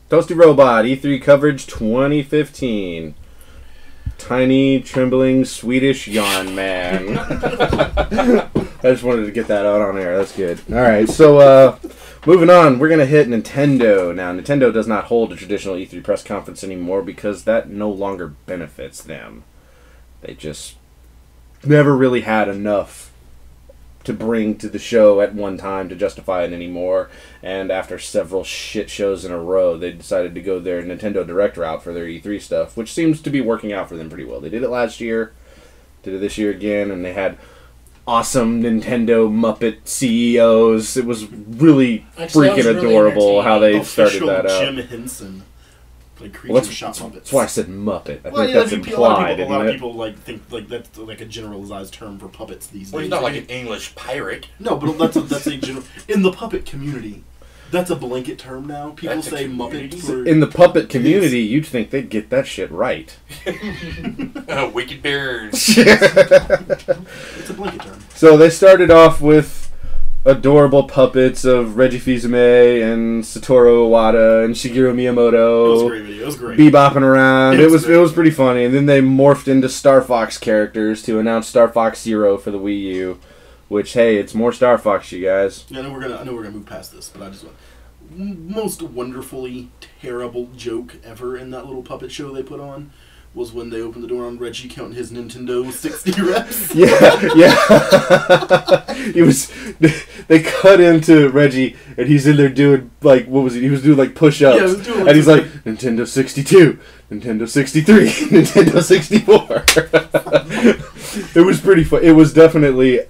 Toasty Robot E3 coverage 2015. Tiny, trembling, Swedish yarn man. I just wanted to get that out on air. That's good. Alright, so moving on, we're going to hit Nintendo. Now, Nintendo does not hold a traditional E3 press conference anymore because that no longer benefits them. They just never really had enough to bring to the show at one time to justify it anymore. And after several shit shows in a row, they decided to go their Nintendo Direct route for their E3 stuff, which seems to be working out for them pretty well. They did it last year, did it this year again, and they had awesome Nintendo Muppet CEOs. It was really freaking adorable how they started that out. Jim Henson. That's why I said Muppet. I think that's implied. A lot of people think that's like a generalized term for puppets these days. Well, he's not like an English pirate. No, but that's a general in the puppet community. That's a blanket term now. People say Muppet. In the puppet community, you'd think they'd get that shit right. Wicked Bears. It's a blanket term. So they started off with adorable puppets of Reggie Fils-Aimé and Satoru Iwata and Shigeru Miyamoto. It was a great video. It was great. Bebopping around. It was pretty funny. And then they morphed into Star Fox characters to announce Star Fox Zero for the Wii U. Which, hey, it's more Star Fox, you guys. Yeah, I know we're gonna move past this, but I just want most wonderfully terrible joke ever in that little puppet show they put on was when they opened the door on Reggie counting his Nintendo 60 reps. They cut into Reggie, and he's in there doing, like, what was it? He was doing, like, push-ups. Yeah, he was doing, and he's like, Nintendo 62, Nintendo 63, Nintendo 64. It was pretty fun. It was definitely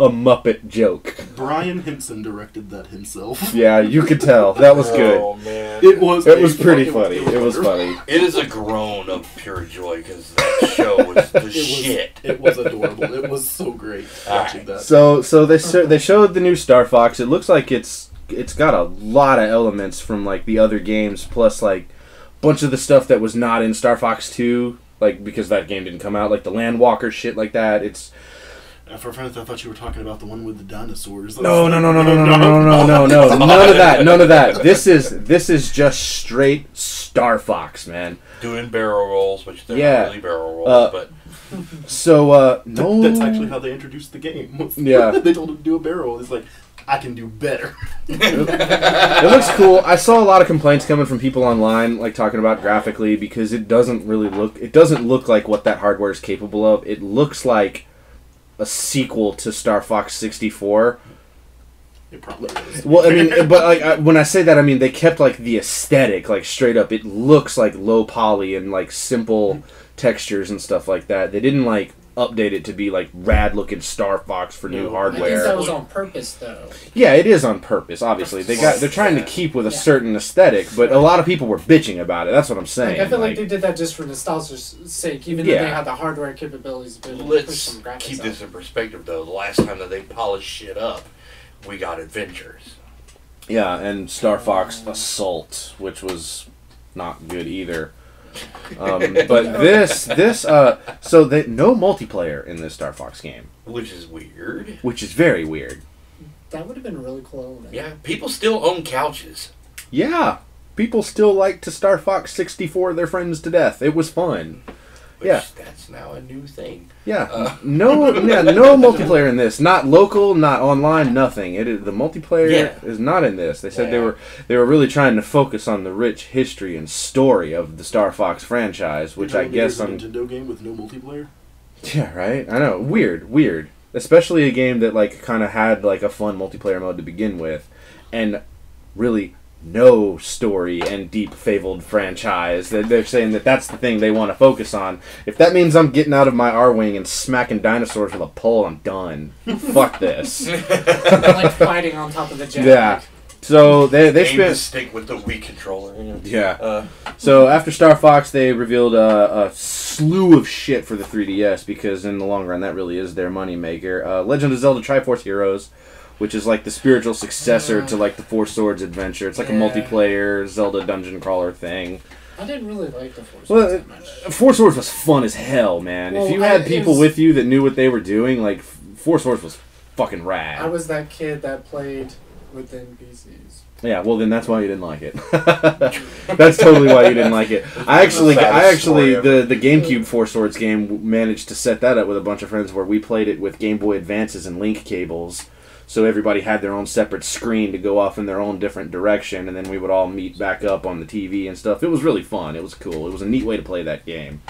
a Muppet joke. Brian Henson directed that himself. Yeah, you could tell. That was good. Oh, man. It was pretty funny. It was funny. It is a groan of pure joy because that show was the shit. It was adorable. It was so great watching that. So they showed the new Star Fox. It looks like it's got a lot of elements from like the other games, plus like a bunch of the stuff that was not in Star Fox 2, like because that game didn't come out, like the Landwalker shit like that. It's for a friend, I thought you were talking about the one with the dinosaurs. No. None of that. This is just straight Star Fox, man. Doing barrel rolls, which they're not really barrel rolls, but no. That's actually how they introduced the game. Yeah. They told him to do a barrel roll. He's like, I can do better. It looks cool. I saw a lot of complaints coming from people online, like talking about graphically, because it doesn't look like what that hardware is capable of. It looks like a sequel to Star Fox 64. It probably is. Well, I mean, but like when I say that, I mean they kept like the aesthetic, like straight up. It looks like low poly and like simple textures and stuff like that. They didn't like update it to be like rad looking Star Fox for new hardware. I think that was on purpose, though. Yeah, it is on purpose. Obviously, they're trying to keep with a certain aesthetic, but a lot of people were bitching about it. That's what I'm saying. Like, I feel like they did that just for nostalgia's sake, even though they had the hardware capabilities to push some graphics. Keep this in perspective, though. The last time that they polished shit up, we got Adventures. Yeah, and Star Fox Assault, which was not good either. But so no multiplayer in this Star Fox game, which is weird. Which is very weird. That would have been really cool. Yeah, people still own couches. Yeah, people still like to Star Fox 64 their friends to death. It was fun. That's now a new thing. Yeah, no multiplayer in this. Not local, not online, nothing. The multiplayer is not in this. They said they were really trying to focus on the rich history and story of the Star Fox franchise, which I guess a Nintendo game with no multiplayer. Yeah, right. I know. Weird. Especially a game that like kind of had like a fun multiplayer mode to begin with, and really no story and deep fabled franchise. They're saying that's the thing they want to focus on. If that means I'm getting out of my R-Wing and smacking dinosaurs with a pole, I'm done. Fuck this. Like fighting on top of the jet. Yeah. So they spent to stick with the Wii controller. Yeah. So after Star Fox, they revealed a slew of shit for the 3DS because in the long run, that really is their moneymaker. Legend of Zelda Triforce Heroes, which is like the spiritual successor to like the Four Swords adventure. It's like a multiplayer Zelda dungeon crawler thing. I didn't really like the Four Swords that much. Four Swords was fun as hell, man. If you had people with you that knew what they were doing, like Four Swords was fucking rad. I was that kid that played with the NPCs. Yeah, well then that's why you didn't like it. That's totally why you didn't like it. I actually, the GameCube Four Swords game managed to set that up with a bunch of friends where we played it with Game Boy Advances and link cables. So everybody had their own separate screen to go off in their own different direction, and then we would all meet back up on the TV and stuff. It was really fun. It was cool. It was a neat way to play that game.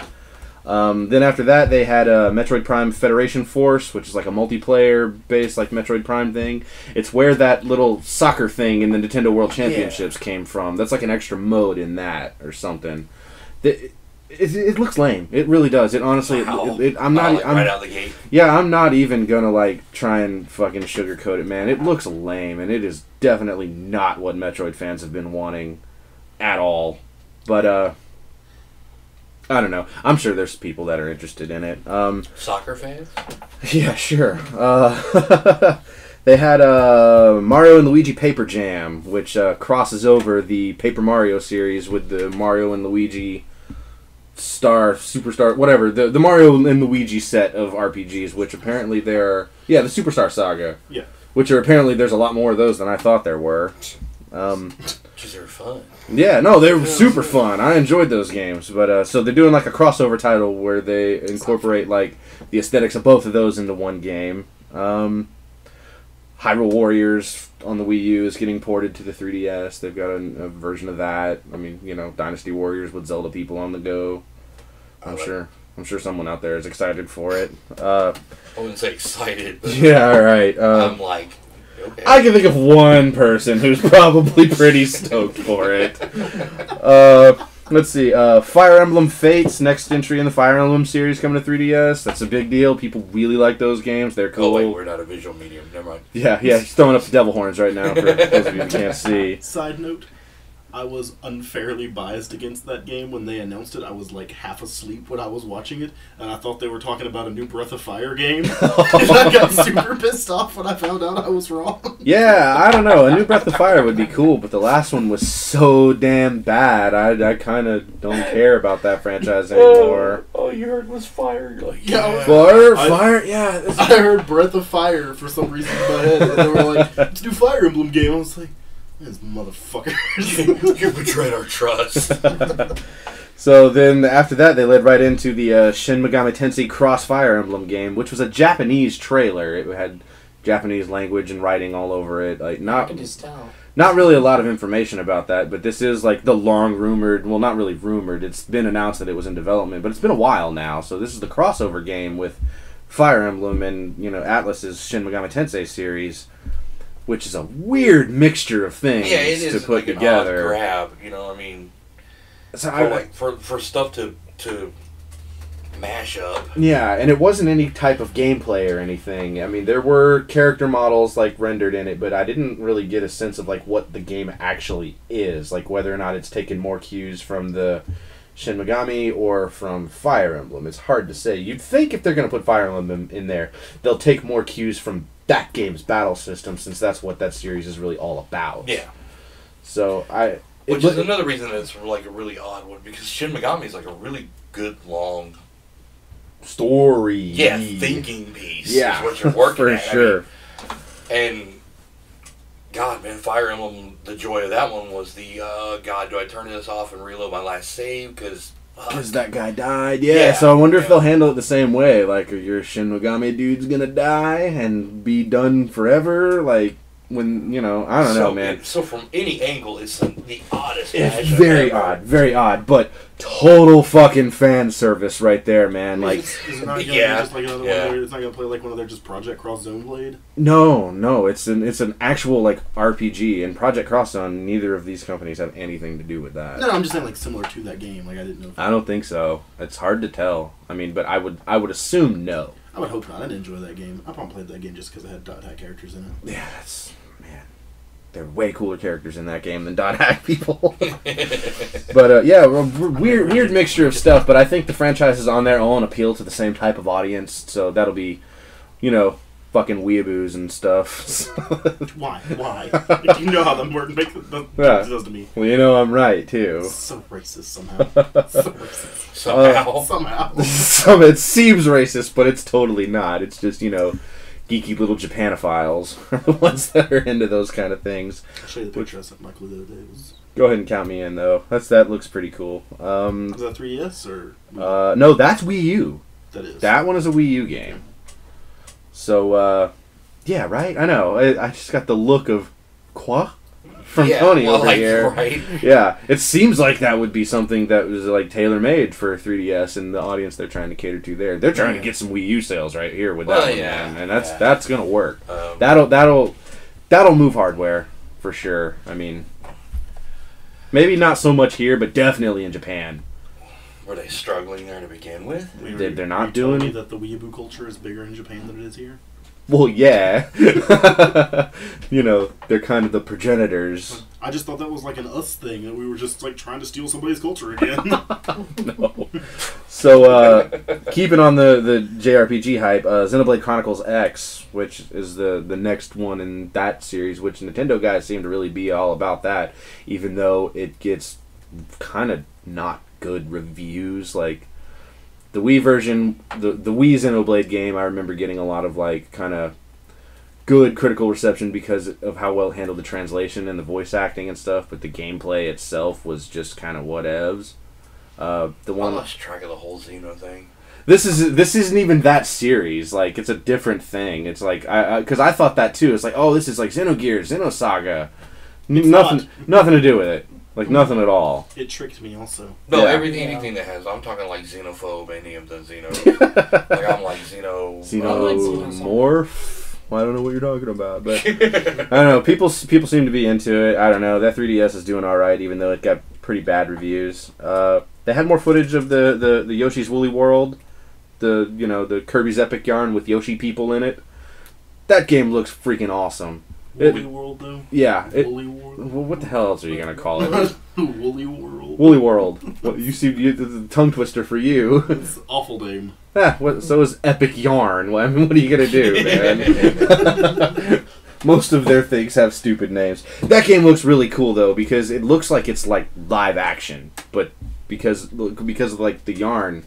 Then after that, they had Metroid Prime Federation Force, which is like a multiplayer-based like Metroid Prime thing. It's where that little soccer thing in the Nintendo World Championships came from. That's like an extra mode in that or something. It looks lame. It really does. It honestly. I'm not. I'm, right out the gate. Yeah, I'm not even gonna like try and fucking sugarcoat it, man. It looks lame, and it is definitely not what Metroid fans have been wanting at all. But I don't know. I'm sure there's people that are interested in it. Soccer fans? Yeah, sure. They had Mario and Luigi Paper Jam, which crosses over the Paper Mario series with the Mario and Luigi Superstar, whatever. The Mario and Luigi set of RPGs, which apparently they're... Yeah, the Superstar Saga. Yeah. Which are apparently there's a lot more of those than I thought there were. Because they were fun. Yeah, no, they were super fun. I enjoyed those games, but so they're doing like a crossover title where they incorporate like the aesthetics of both of those into one game. Hyrule Warriors on the Wii U is getting ported to the 3DS. They've got a version of that. I mean, you know, Dynasty Warriors with Zelda people on the go. I'm sure someone out there is excited for it. I wouldn't say excited, but yeah, all right. I'm like. Okay. I can think of one person who's probably pretty stoked for it. Let's see. Fire Emblem Fates, next entry in the Fire Emblem series coming to 3DS. That's a big deal. People really like those games. They're cool. Oh, wait, we're not a visual medium. Never mind. Yeah, he's throwing up the devil horns right now for those of you who can't see. Side note, I was unfairly biased against that game when they announced it. I was like half asleep when I was watching it, and I thought they were talking about a new Breath of Fire game. And I got super pissed off when I found out I was wrong. Yeah, I don't know. A new Breath of Fire would be cool, but the last one was so damn bad. I kind of don't care about that franchise anymore. Oh, you heard was fire. You're like, yeah. Fire, yeah. I heard Breath of Fire for some reason in my head, and they were like, "It's a new Fire Emblem game." I was like, "This motherfucker." You betrayed our trust. So then after that, they led right into the Shin Megami Tensei Cross Fire Emblem game, which was a Japanese trailer. It had Japanese language and writing all over it. Like not really a lot of information about that, but this is like the long rumored, well, not really rumored. It's been announced that it was in development, but it's been a while now. So this is the crossover game with Fire Emblem and, you know, Atlus's Shin Megami Tensei series, which is a weird mixture of things to put like together. An odd grab, you know. I mean, so for stuff to mash up. Yeah, and it wasn't any type of gameplay or anything. I mean, there were character models like rendered in it, but I didn't really get a sense of like what the game actually is, like whether or not it's taken more cues from the Shin Megami or from Fire Emblem. It's hard to say. You'd think if they're going to put Fire Emblem in there, they'll take more cues from that game's battle system, since that's what that series is really all about. Yeah. So which is another reason that it's like a really odd one, because Shin Megami is like a really good long story. Yeah, thinking piece. Yeah, is what you're working for at. sure. And God, man, Fire Emblem. The joy of that one was the God. Do I turn this off and reload my last save because that guy died? Yeah. So I wonder if they'll handle it the same way. Like, are your Shin Megami dude's gonna die and be done forever? Like, when, you know, I don't know, man. So from any angle, it's the oddest. It's very odd, but total fucking fan service right there, man. Like, is it not gonna be just like another one of their, it's not gonna play like one of their just Project Cross Zone Blade? No, it's an actual like RPG, and Project Cross Zone. Neither of these companies have anything to do with that. No, I'm just saying like similar to that game. Like I didn't know. I don't think so. It's hard to tell. I mean, but I would assume no. I would hope not. I didn't enjoy that game. I probably played that game just because it had dot hack characters in it. Yeah, there are way cooler characters in that game than dot hack people. But yeah, weird mixture of stuff. But I think the franchises on their own appeal to the same type of audience, so that'll be, you know, fucking weeaboos and stuff. Why? You know how them work make the does to me. Well, you know I'm right too. So racist somehow. Somehow. It seems racist, but it's totally not. It's just, you know, geeky little Japanophiles are the ones that are into those kind of things. I'll show you the picture I sent Michael the other day. Go ahead and count me in, though. That looks pretty cool. Is that 3DS or? No, that's Wii U. That is. That one is a Wii U game. So, yeah, right? I know. I just got the look of Qua from Tony over here. Right? Yeah, it seems like that would be something that was like tailor-made for 3DS and the audience they're trying to cater to there. They're trying to get some Wii U sales right here with that one, man, and that's gonna work. That'll move hardware for sure. I mean, maybe not so much here, but definitely in Japan. Were they struggling there to begin with? They're not doing doing that. The weeaboo culture is bigger in Japan than it is here. Well, yeah. You know, they're kind of the progenitors. I just thought that was like an us thing, that we were just like trying to steal somebody's culture again. No. So, keeping on the JRPG hype, Xenoblade Chronicles X, which is the next one in that series, which Nintendo guys seem to really be all about that, even though it gets kind of not good reviews. Like, the Wii version, the Wii Xenoblade game, I remember getting a lot of like kind of good critical reception because of how well it handled the translation and the voice acting and stuff, but the gameplay itself was just kind of whatevs. I lost track of the whole Xeno thing. This isn't even that series. Like, it's a different thing. It's like because I thought that too. It's like, oh, this is like Xenogears, Xenosaga. Nothing to do with it. Like, nothing at all. It tricked me also. No, anything that has. I'm talking like Xenophobe, any of the Xeno. Like, I'm like Xenomorph? Well, I don't know what you're talking about, but I don't know. People seem to be into it. I don't know. That 3DS is doing all right, even though it got pretty bad reviews. They had more footage of the Yoshi's Woolly World, the Kirby's Epic Yarn with Yoshi people in it. That game looks freaking awesome. Woolly World, though? Yeah. Woolly World? Well, what the hell else are you going to call it? Woolly World. Woolly World. Well, the tongue twister for you. It's an awful name. So is Epic Yarn. Well, I mean, what are you going to do, man? Most of their things have stupid names. That game looks really cool, though, because it looks like it's like live action. But because of like the yarn,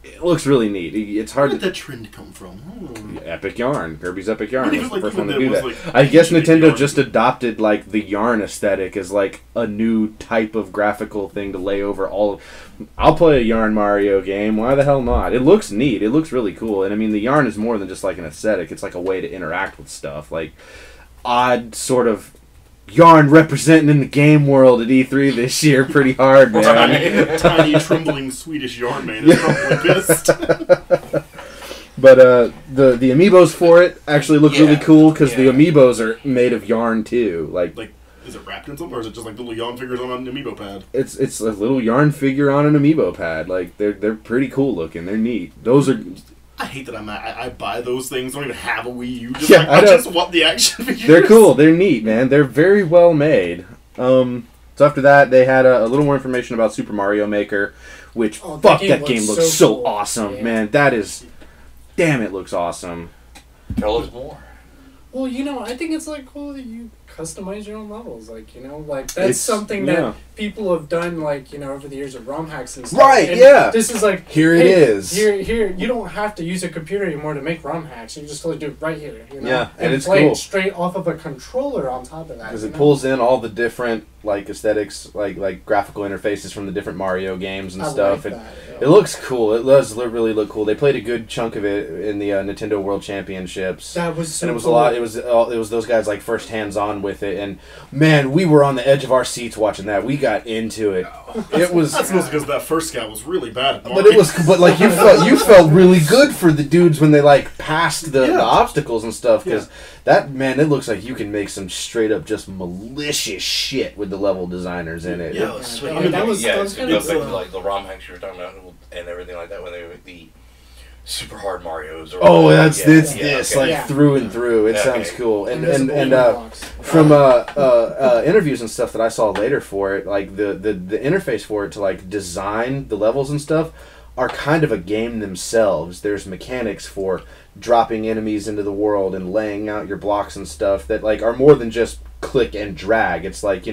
it looks really neat. It's hard. Where did that trend come from? Epic Yarn. Kirby's Epic Yarn was the first one to that do that. like I guess Nintendo just adopted like the yarn aesthetic as like a new type of graphical thing to lay over all of... I'll play a yarn Mario game. Why the hell not? It looks neat. It looks really cool. And I mean, the yarn is more than just like an aesthetic. It's like a way to interact with stuff. Like odd sort of yarn representing in the game world at E3 this year pretty hard, man. Right. Tiny, trembling Swedish yarn man is probably pissed. But the amiibos for it actually look really cool because the amiibos are made of yarn too. Like, is it wrapped in something, or is it just like little yarn figures on an amiibo pad? It's a little yarn figure on an amiibo pad. Like, they're pretty cool looking. They're neat. Those are... I hate that I buy those things. I don't even have a Wii U. I just want the action figures. They're cool. They're neat, man. They're very well made. So after that, they had a little more information about Super Mario Maker, which, that game looks so cool. Awesome. Yeah. Man, that is... Damn, it looks awesome. Tell us more. Well, I think it's like cool that you customize your own levels. Like, that's something that people have done, like, over the years of ROM hacks and stuff. Right, and this is like, here it is. Here, you don't have to use a computer anymore to make ROM hacks. You just do it right here, Yeah, and it's play cool. it straight off of a controller on top of that. Because it pulls in all the different, like, aesthetics, like graphical interfaces from the different Mario games and stuff. Like that, It looks cool. It does really look cool. They played a good chunk of it in the Nintendo World Championships. That was so and it was cool. a lot. It was those guys like first hands on with it, and man, we were on the edge of our seats watching that. We got into it. It was. That's mostly because that first guy was really bad at But it was. But like you felt really good for the dudes when they like passed the obstacles and stuff because that man, it looks like you can make some straight up just malicious shit with the level designers in it. Yeah, sweet. That was kind of cool. Like the ROM hacks you were talking about and everything like that when they were the super hard Marios. Through and through. It sounds cool. And from interviews and stuff that I saw later for it, like the interface for it to like design the levels and stuff are kind of a game themselves. There's mechanics for dropping enemies into the world and laying out your blocks and stuff that like are more than just click and drag. It's like,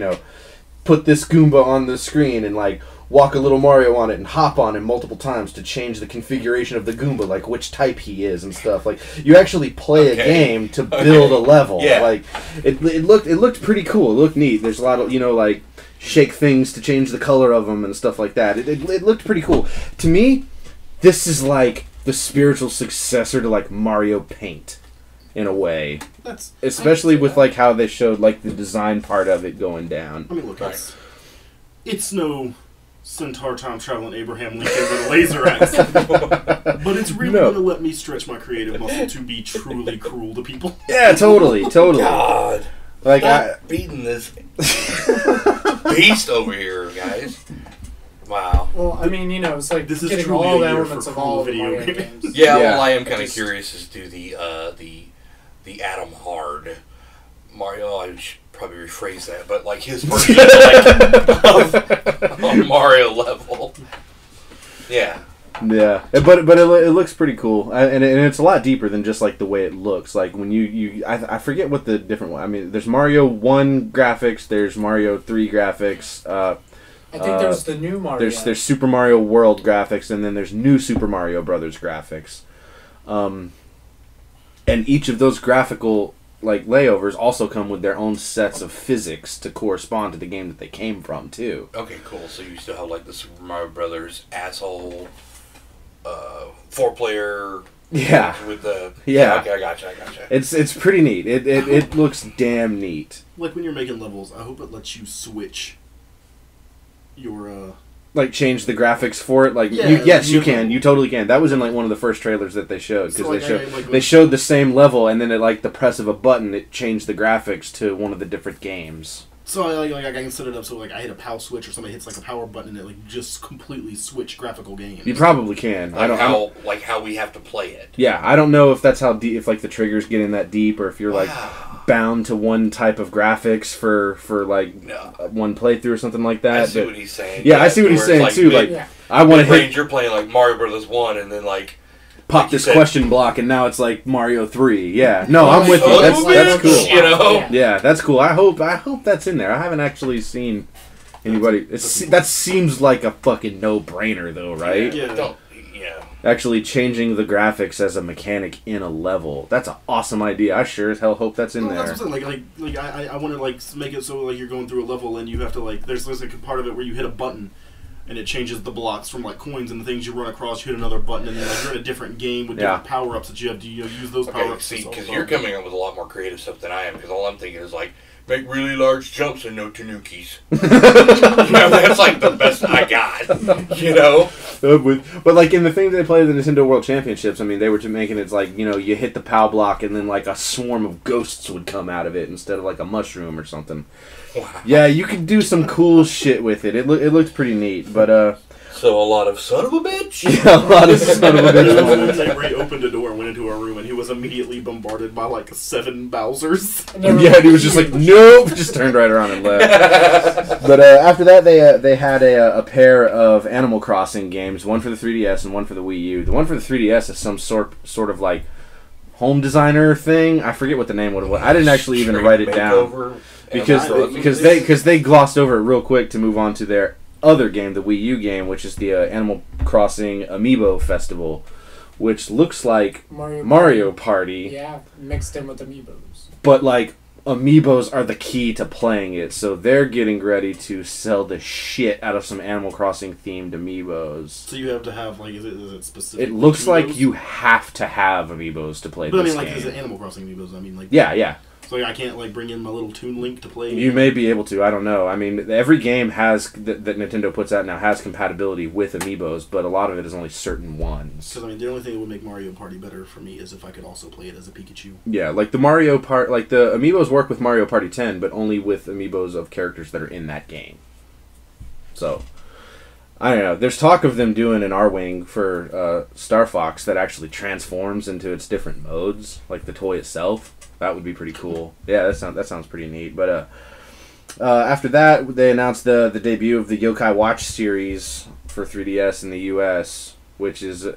put this Goomba on the screen and like walk a little Mario on it and hop on it multiple times to change the configuration of the Goomba, like which type he is and stuff. Like you actually play a game to build a level. Yeah. Like it looked pretty cool. It looked neat. There's a lot of like shake things to change the color of them and stuff like that. It looked pretty cool. To me, this is like the spiritual successor to like Mario Paint. In a way, especially with like how they showed like the design part of it going down. I mean, look, it's no Centaur time traveling Abraham Lincoln with a laser axe, but it's really going to let me stretch my creative muscle to be truly cruel to people. Yeah, totally. God, like stop beating this beast over here, guys. Wow. Well, I mean, it's like this is getting truly all the a year elements for of all the video Mario games. games. Yeah, well, I am kind of curious as to the Adam Hard Mario. I should probably rephrase that, but like his version of Mario level. Yeah. Yeah, but it looks pretty cool, and it's a lot deeper than just like the way it looks. Like when I forget what the different one. I mean, there's Mario 1 graphics, there's Mario 3 graphics. I think there's the new Mario. There's Super Mario World graphics, and then there's new Super Mario Brothers graphics. And each of those graphical like layovers also come with their own sets of physics to correspond to the game that they came from too. Okay, cool. So you still have like the Super Mario Brothers asshole 4-player. Yeah. With the okay, I gotcha. It's pretty neat. It looks damn neat. Like when you're making levels, I hope it lets you switch your like change the graphics for it. Like yeah, you can. You totally can. That was in like one of the first trailers that they showed because so they showed the same level and then at like the press of a button it changed the graphics to one of the different games. So I can set it up so like I hit a POW switch or somebody hits like a power button and it like just completely switch graphical games. You probably can. Like how we have to play it. Yeah, I don't know if that's how deep, if like the triggers get in that deep, or if you're like bound to one type of graphics for like one playthrough or something like that. I see what he's saying. Yeah, I see what he's saying like too. Like I want to hit. You're playing like Mario Brothers 1 and then like pop this question block and now it's like Mario 3. Yeah, no, I'm with you. That's cool. You know? Yeah, that's cool. I hope that's in there. I haven't actually seen anybody. That seems like a fucking no-brainer though, right? Yeah. Actually changing the graphics as a mechanic in a level. That's an awesome idea. I sure as hell hope that's in there. That's what I'm saying. Like I want to like make it so like you're going through a level and you have to like there's like a part of it where you hit a button and it changes the blocks from like coins and things you run across. You hit another button and then like you're in a different game with different power ups that you have to use those power ups. See, because you're coming up with a lot more creative stuff than I am. Because all I'm thinking is like make really large jumps and no tanukis. That's like the best I got. You know. But like in the things they play in the Nintendo World Championships, I mean, they were making it like you hit the POW block and then like a swarm of ghosts would come out of it instead of like a mushroom or something. Wow. Yeah, you could do some cool shit with it. It looked pretty neat, but so a lot of son of a bitch. Yeah, a lot of son of a bitch. Where he opened a door and went into our room, and he was immediately bombarded by like 7 Bowsers. Yeah, and he was just like, nope, just turned right around and left. But after that, they had a pair of Animal Crossing games, one for the 3DS and one for the Wii U. The one for the 3DS is some sort of like home designer thing. I forget what the name was. I didn't actually even write it down because they glossed over it real quick to move on to their other game, the Wii U game, which is the Animal Crossing Amiibo Festival, which looks like Mario Party. Yeah, mixed in with Amiibos. But like Amiibos are the key to playing it, so they're getting ready to sell the shit out of some Animal Crossing themed Amiibos. So you have to have like, is it specific? It looks like you have to have Amiibos to play this game. But I mean, like, is it Animal Crossing Amiibos? I mean, like, yeah. So I can't like bring in my little Toon Link to play. You may be able to. I don't know. I mean, every game has that Nintendo puts out now has compatibility with Amiibos, but a lot of it is only certain ones. Because I mean, the only thing that would make Mario Party better for me is if I could also play it as a Pikachu. Yeah, like the Amiibos work with Mario Party 10, but only with Amiibos of characters that are in that game. So I don't know. There's talk of them doing an R-Wing for Star Fox that actually transforms into its different modes, like the toy itself. That would be pretty cool. Yeah, that sounds pretty neat. But after that, they announced the debut of the Yokai Watch series for 3DS in the US, which is,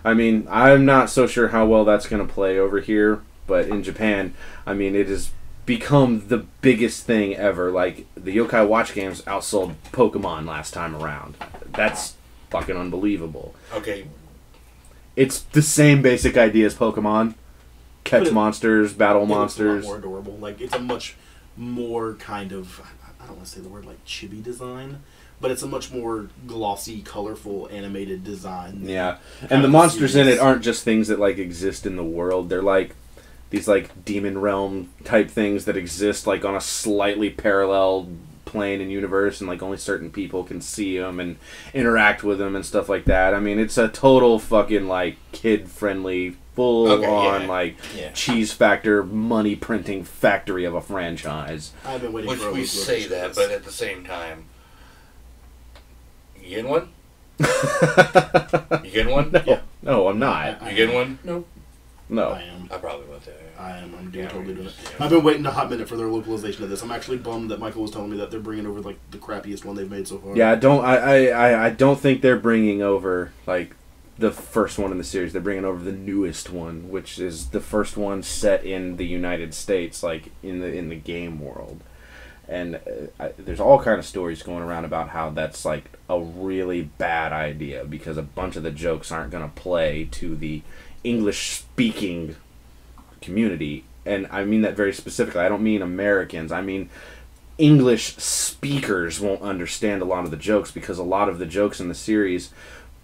I mean, I'm not so sure how well that's going to play over here, but in Japan, I mean, it is become the biggest thing ever. Like, the Yokai Watch games outsold Pokemon last time around. That's fucking unbelievable. Okay. It's the same basic idea as Pokemon. Catch monsters, battle monsters. It's a lot more adorable. Like, it's a much more kind of, I don't want to say the word like chibi design, but it's a much more glossy, colorful, animated design. Yeah. And the monsters in it aren't just things that, like, exist in the world. They're like these, like, demon realm type things that exist, like, on a slightly parallel plane and universe, and, like, only certain people can see them and interact with them and stuff like that. I mean, it's a total fucking, like, kid-friendly, cheese factor, money printing factory of a franchise. I've been waiting Which for a we say that, but at the same time, you getting one? You getting one? No, yeah. No, I'm not. You getting one? Nope. No. I am. I probably will too. I am. I'm totally doing it. I've been waiting a hot minute for their localization of this. I'm actually bummed that Michael was telling me that they're bringing over, like, the crappiest one they've made so far. Yeah, I don't think they're bringing over, like, the first one in the series. They're bringing over the newest one, which is the first one set in the United States, like, in the game world. And there's all kind of stories going around about how that's, like, a really bad idea, because a bunch of the jokes aren't going to play to the English-speaking community. And I mean that very specifically. I don't mean Americans. I mean English speakers won't understand a lot of the jokes, because a lot of the jokes in the series,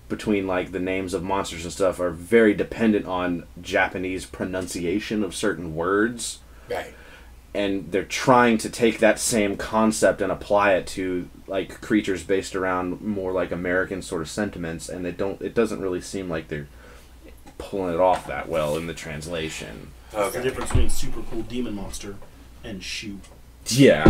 between, like, the names of monsters and stuff, are very dependent on Japanese pronunciation of certain words. Right. And they're trying to take that same concept and apply it to, like, creatures based around more, like, American sort of sentiments, and it doesn't really seem like they're pulling it off that well in the translation. That's the difference between super cool demon monster and shoe. Yeah.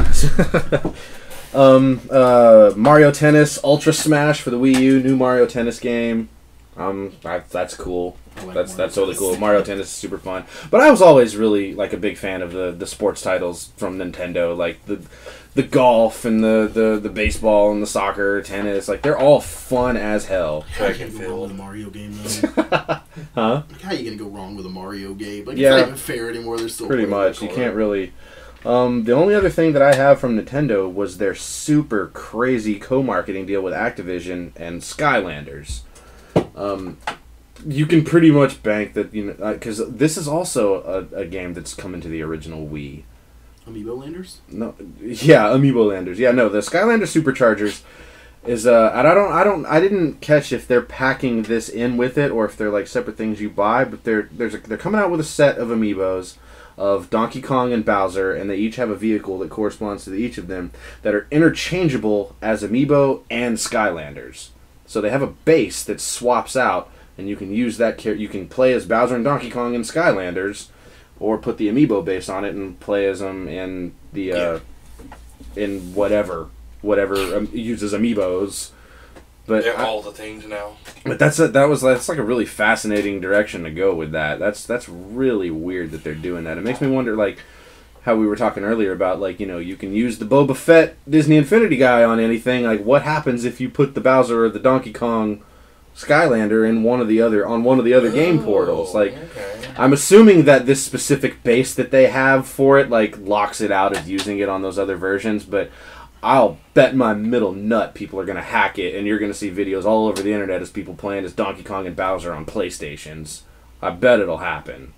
Mario Tennis Ultra Smash for the Wii U, new Mario Tennis game. That's cool. That's totally cool. Mario Tennis is super fun. But I was always really, like, a big fan of the sports titles from Nintendo, like the golf and the baseball and the soccer, tennis. Like, they're all fun as hell. How you gonna go wrong with a Mario game, though? Huh? Like, how are you gonna go wrong with a Mario game? Like, yeah, it's not even fair anymore. They're still pretty much. You can't really. The only other thing that I have from Nintendo was their super crazy co-marketing deal with Activision and Skylanders. You can pretty much bank that, you know, because this is also a game that's come into the original Wii. Amiibo Landers? No, yeah, Amiibo Landers. Yeah, no, the Skylander Superchargers is and I didn't catch if they're packing this in with it or if they're, like, separate things you buy, but they're coming out with a set of Amiibos of Donkey Kong and Bowser, and they each have a vehicle that corresponds to each of them that are interchangeable as Amiibo and Skylanders. So they have a base that swaps out, and you can use that. You can play as Bowser and Donkey Kong and Skylanders, or put the Amiibo base on it and play as them in the in whatever uses Amiibos. But they're all the things now. But that's like a really fascinating direction to go with that. That's really weird that they're doing that. It makes me wonder, like, how we were talking earlier about, like, you know, you can use the Boba Fett Disney Infinity guy on anything. Like, what happens if you put the Bowser or the Donkey Kong Skylander in one of the other game portals? Like, okay. I'm assuming that this specific base that they have for it, like, locks it out of using it on those other versions, but I'll bet my middle nut people are going to hack it, and you're going to see videos all over the internet as people playing as Donkey Kong and Bowser on PlayStations. I bet it'll happen.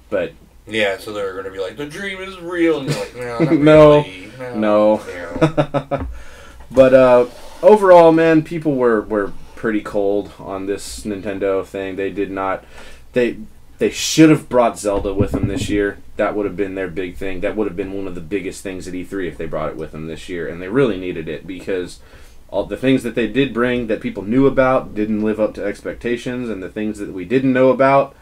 But yeah, so they're going to be like, the dream is real, and you're like, no, not no, really. No. But overall, man, people were pretty cold on this Nintendo thing. They did not. They should have brought Zelda with them this year. That would have been their big thing. That would have been one of the biggest things at E3 if they brought it with them this year. And they really needed it, because all the things that they did bring that people knew about didn't live up to expectations, and the things that we didn't know about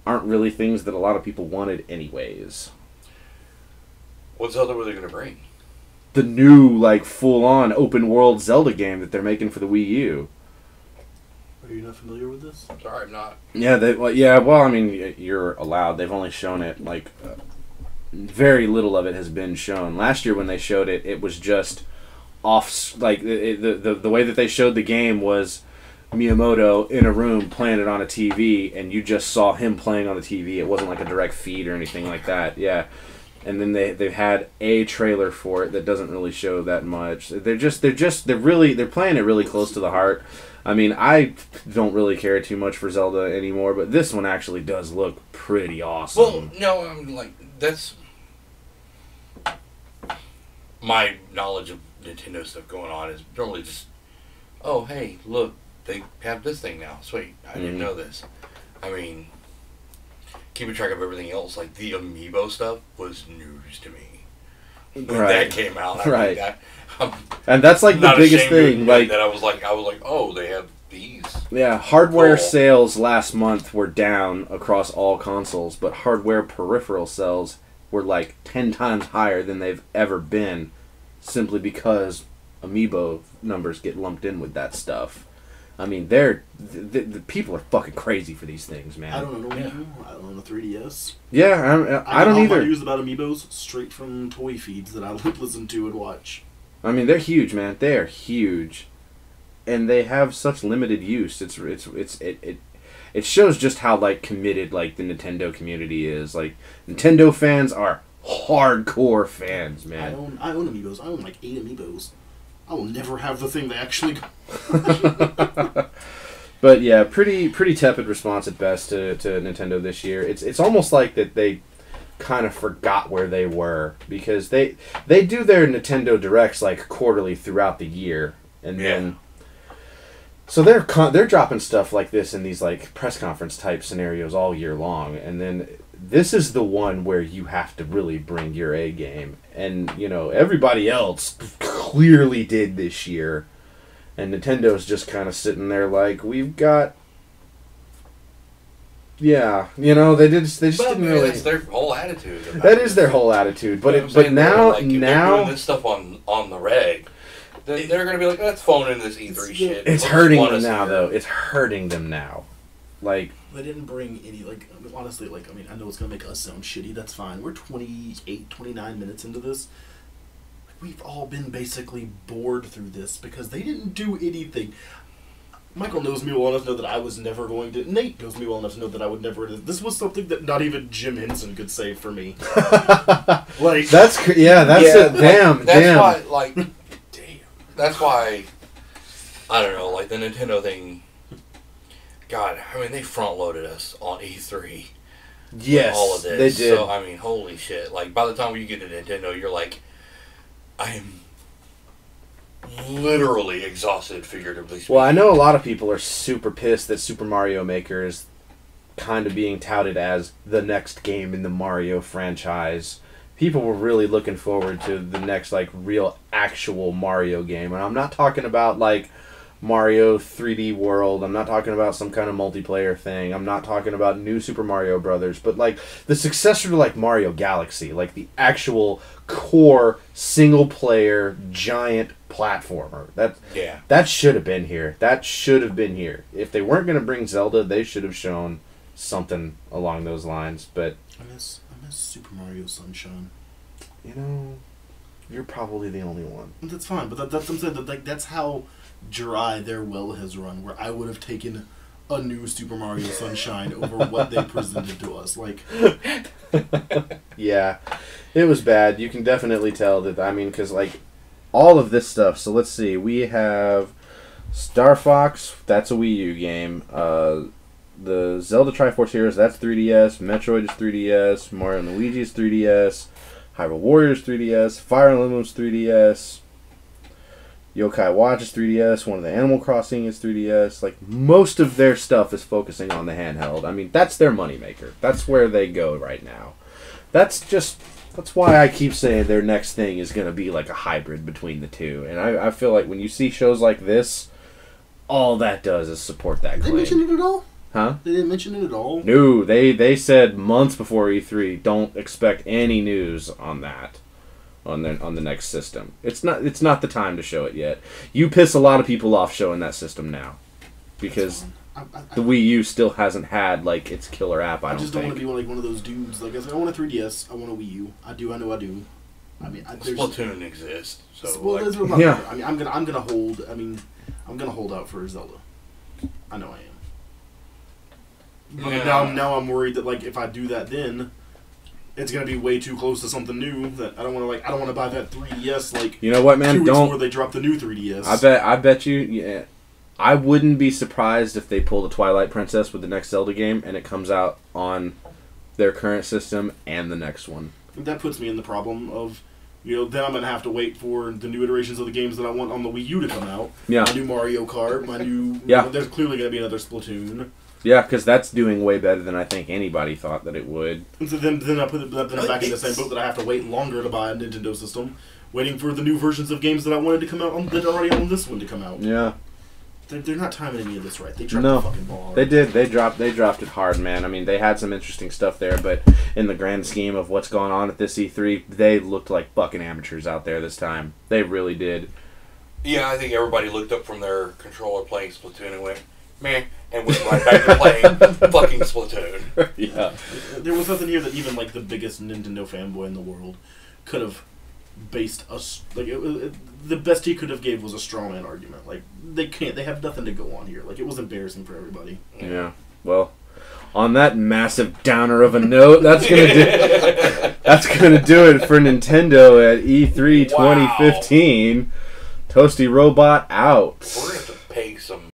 aren't really things that a lot of people wanted anyways. What Zelda were they going to bring? The new, like, full-on open-world Zelda game that they're making for the Wii U. Are you not familiar with this? Sorry, I'm not. Yeah, well, I mean, you're allowed. They've only shown it, like, very little of it has been shown. Last year when they showed it, it was just off, like, the way that they showed the game was Miyamoto in a room playing it on a TV, and you just saw him playing on the TV. It wasn't like a direct feed or anything like that. Yeah. and then they've had a trailer for it that doesn't really show that much. They're playing it really close to the heart. I mean, I don't really care too much for Zelda anymore, but this one actually does look pretty awesome. Well, no, I mean, like, that's my knowledge of Nintendo stuff going on is normally just, oh, hey, look, they have this thing now. Sweet, I didn't know this. I mean, keeping track of everything else, like the Amiibo stuff was news to me. When that came out, I mean, and that's like the biggest thing. Like that, I was like, oh, they have these. Yeah, hardware sales last month were down across all consoles, but hardware peripheral sales were like 10 times higher than they've ever been, simply because Amiibo numbers get lumped in with that stuff. I mean, the people are fucking crazy for these things, man. I don't know. I don't own a 3DS. Yeah, I don't either. I news about Amiibos straight from toy feeds that I listen to and watch. I mean, they're huge, man. They are huge, and they have such limited use. It shows just how like committed like the Nintendo community is. Like Nintendo fans are hardcore fans, man. I own Amiibos. I own like 8 Amiibos. I will never have the thing they actually But yeah, pretty tepid response at best to Nintendo this year. It's almost like that they kind of forgot where they were, because they do their Nintendo Directs like quarterly throughout the year, and then so they're dropping stuff like this in these like press conference type scenarios all year long, and then this is the one where you have to really bring your A game, and you know everybody else clearly did this year, and Nintendo's just kind of sitting there like, we've got, yeah, you know, they just didn't really. That's their whole attitude. That is their whole attitude, but now they're doing this stuff on the reg. They're gonna be like, let's phone in this E3 shit. It's hurting them now, though. It's hurting them now. Like, they didn't bring any, like, honestly, like, I mean, I know it's going to make us sound shitty, that's fine. We're 28, 29 minutes into this. We've all been basically bored through this because they didn't do anything. Michael knows me well enough to know that I was never going to... Nate knows me well enough to know that I would never... This was something that not even Jim Henson could say for me. Like... That's it. Damn. That's why, like... Damn. That's why... I don't know, like, the Nintendo thing... God, I mean, they front-loaded us on E3. Yes, all of this. They did. So, I mean, holy shit. Like, by the time you get to Nintendo, you're like, I am literally exhausted, figuratively speaking. Well, I know a lot of people are super pissed that Super Mario Maker is kind of being touted as the next game in the Mario franchise. People were really looking forward to the next, like, real, actual Mario game. And I'm not talking about, like, Mario 3D World. I'm not talking about some kind of multiplayer thing. I'm not talking about New Super Mario Brothers. But, like, the successor to, like, Mario Galaxy. Like, the actual core, single-player, giant platformer. That should have been here. That should have been here. If they weren't going to bring Zelda, they should have shown something along those lines. But I miss Super Mario Sunshine. You know, you're probably the only one. That's fine, but that's what I'm saying. Like, that's how dry their well has run, where I would have taken a new Super Mario Sunshine over what they presented to us. Like, yeah, it was bad. You can definitely tell that. I mean, because like all of this stuff. So let's see. We have Star Fox. That's a Wii U game. The Zelda Triforce Heroes. That's 3DS. Metroid is 3DS. Mario and Luigi is 3DS. Hyrule Warriors 3DS. Fire Emblem's 3DS. Yokai Watch is 3DS. One of the Animal Crossing is 3DS. Like, most of their stuff is focusing on the handheld. I mean, that's their moneymaker. That's where they go right now. That's why I keep saying their next thing is going to be like a hybrid between the two. And I feel like when you see shows like this, all that does is support that claim. Did they mention it at all? Huh? They didn't mention it at all? No, they said months before E3, don't expect any news on that. On the next system. It's not the time to show it yet. You piss a lot of people off showing that system now. Because the Wii U still hasn't had like its killer app, I just don't want to be like one of those dudes. Like, I said, I want a 3DS, I want a Wii U. I know I do. I mean, Splatoon exists. So well, like, yeah. I mean, I'm gonna hold out for Zelda. I know I am. But now I'm worried that, like, if I do that, then it's gonna be way too close to something new that I don't want to buy that 3DS like. You know what, man? 2 weeks before they drop the new 3DS. I bet you. Yeah, I wouldn't be surprised if they pull the Twilight Princess with the next Zelda game and it comes out on their current system and the next one. That puts me in the problem of, then I'm going to have to wait for the new iterations of the games that I want on the Wii U to come out. Yeah. My new Mario Kart, my new... Yeah. There's clearly going to be another Splatoon. Yeah, because that's doing way better than I think anybody thought that it would. And so then I'm back in the same boat that I have to wait longer to buy a Nintendo system, waiting for the new versions of games that I wanted to come out that already on this one to come out. Yeah. They're not timing any of this right. They dropped the fucking ball. They did. They dropped it hard, man. I mean, they had some interesting stuff there, but in the grand scheme of what's going on at this E3, they looked like fucking amateurs out there this time. They really did. Yeah, I think everybody looked up from their controller playing Splatoon and went, meh, and went right back to playing fucking Splatoon. Yeah. There was nothing here that even like the biggest Nintendo fanboy in the world could have based us the best he could have gave was a straw man argument. Like they have nothing to go on here. Like it was embarrassing for everybody. Yeah. Well, on that massive downer of a note, that's gonna do it for Nintendo at E3 2015. Toasty Robot out. We're gonna have to pay some